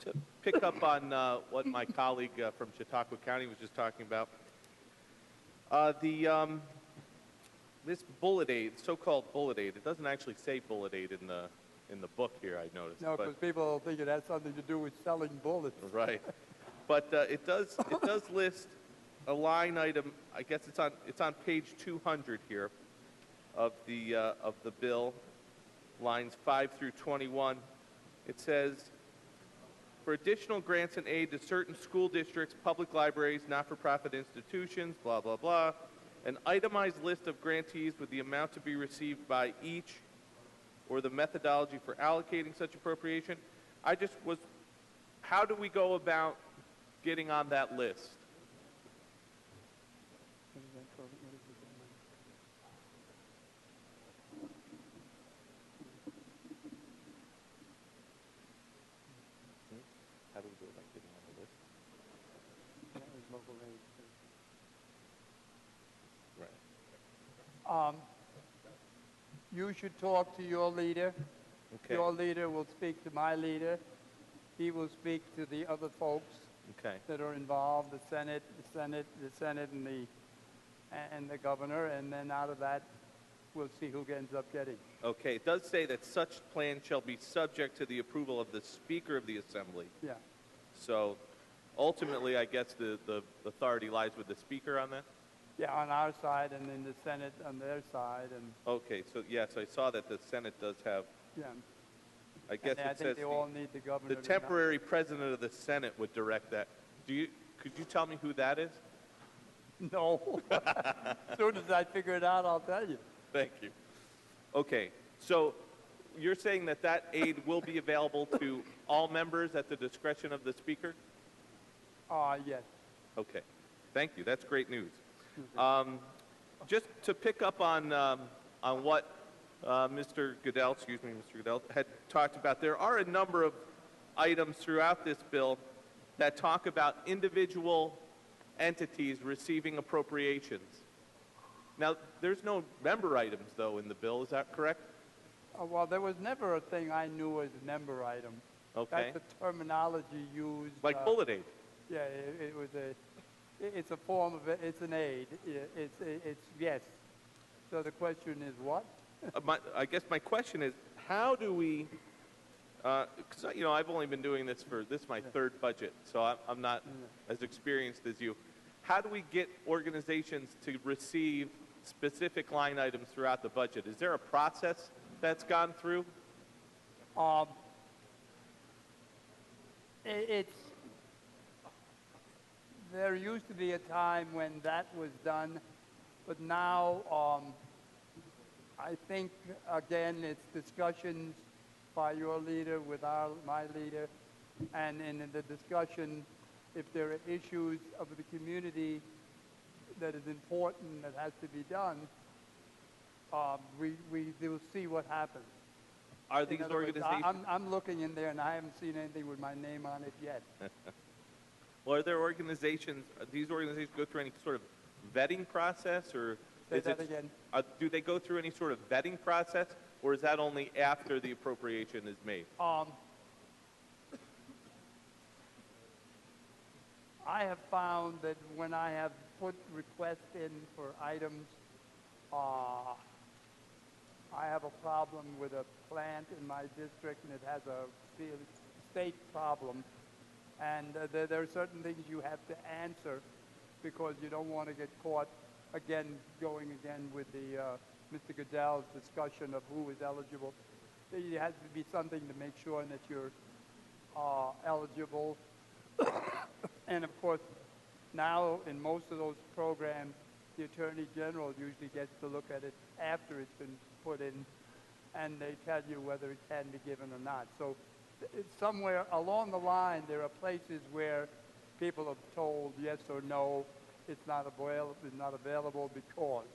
to pick up on what my colleague from Chautauqua County was just talking about, this bullet aid, so-called bullet aid, it doesn't actually say bullet aid in the book here, I noticed. No, because people think it has something to do with selling bullets. Right. But it does list a line item. I guess it's on page 200 here of the bill, lines 5 through 21. It says, for additional grants and aid to certain school districts, public libraries, not-for-profit institutions, blah, blah, blah, an itemized list of grantees with the amount to be received by each or the methodology for allocating such appropriation. How do we go about getting on that list? How do we go about getting on the list? Right. You should talk to your leader. Okay. Your leader will speak to my leader. He will speak to the other folks that are involved, the Senate, and the governor, and then out of that, we'll see who ends up getting. Okay, it does say that such plan shall be subject to the approval of the Speaker of the Assembly. Yeah. So ultimately, I guess the authority lies with the Speaker on that? Yeah, on our side, and then the Senate on their side. And okay, so yes, I saw that the Senate does have. Yeah. I guess I think they all need the governor. The temporary president of the Senate would direct that. Could you tell me who that is? No. As soon as I figure it out, I'll tell you. Thank you. Okay, so you're saying that aid will be available to all members at the discretion of the Speaker? Yes. Okay, thank you. That's great news. Just to pick up on what Mr. Goodell, had talked about, there are a number of items throughout this bill that talk about individual entities receiving appropriations. Now, there's no member items, though, in the bill. Is that correct? Well, there was never a thing I knew as a member item. Okay. That's the terminology used. Like bullet aid. Yeah, it's a form of it. It's an aid. It's yes. So the question is what? I guess my question is, how do we? Because I've only been doing this is my third budget, so I'm not as experienced as you. How do we get organizations to receive specific line items throughout the budget? Is there a process that's gone through? There used to be a time when that was done, but now I think, again, it's discussions by your leader with my leader, and in the discussion, if there are issues of the community that is important that has to be done, we will see what happens. Are these organizations? I'm looking in there, and I haven't seen anything with my name on it yet. Well, are there organizations? These organizations go through any sort of vetting process, or say that again? Do they go through any sort of vetting process, or is that only after the appropriation is made? I have found that when I have put requests in for items, I have a problem with a plant in my district, and it has a state problem. And there are certain things you have to answer because you don't want to get caught going again with the Mr. Goodell's discussion of who is eligible. It has to be something to make sure that you're eligible. And of course, now in most of those programs, the Attorney General usually gets to look at it after it's been put in, and they tell you whether it can be given or not. So it's somewhere along the line, there are places where people are told yes or no, it's not available because,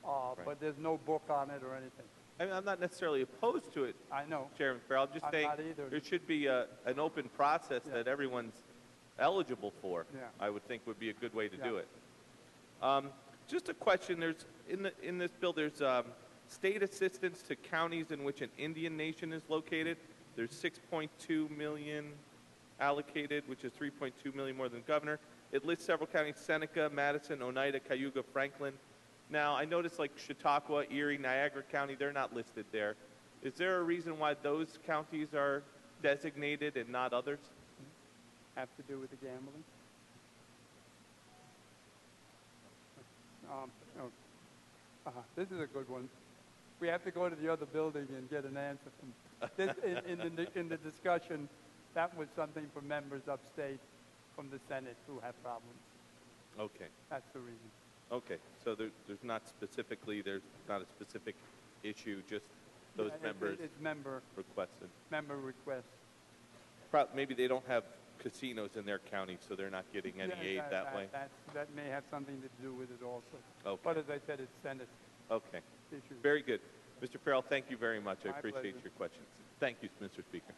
right. But there's no book on it or anything. I mean, I'm not necessarily opposed to it, I know. Chairman Farrell. I'm just saying there should be an open process that everyone's eligible for. Yeah. I would think would be a good way to do it. Just a question. There's in this bill. There's state assistance to counties in which an Indian nation is located. There's $6.2 million allocated, which is 3.2 million more than the governor. It lists several counties: Seneca, Madison, Oneida, Cayuga, Franklin. Now, I noticed like Chautauqua, Erie, Niagara County, they're not listed there. Is there a reason why those counties are designated and not others? Have to do with the gambling? Oh, this is a good one. We have to go to the other building and get an answer from this. In the discussion, that was something for members upstate from the Senate who have problems. Okay. That's the reason. Okay. So there's not a specific issue, just those Yeah, members it's member requested. request. Maybe they don't have casinos in their county, so they're not getting any aid that way. That may have something to do with it also. Okay. But as I said, it's Senate Okay. issue. Very good. Mr. Farrell, thank you very much. I My appreciate pleasure. your questions. Thank you, Mr. Speaker.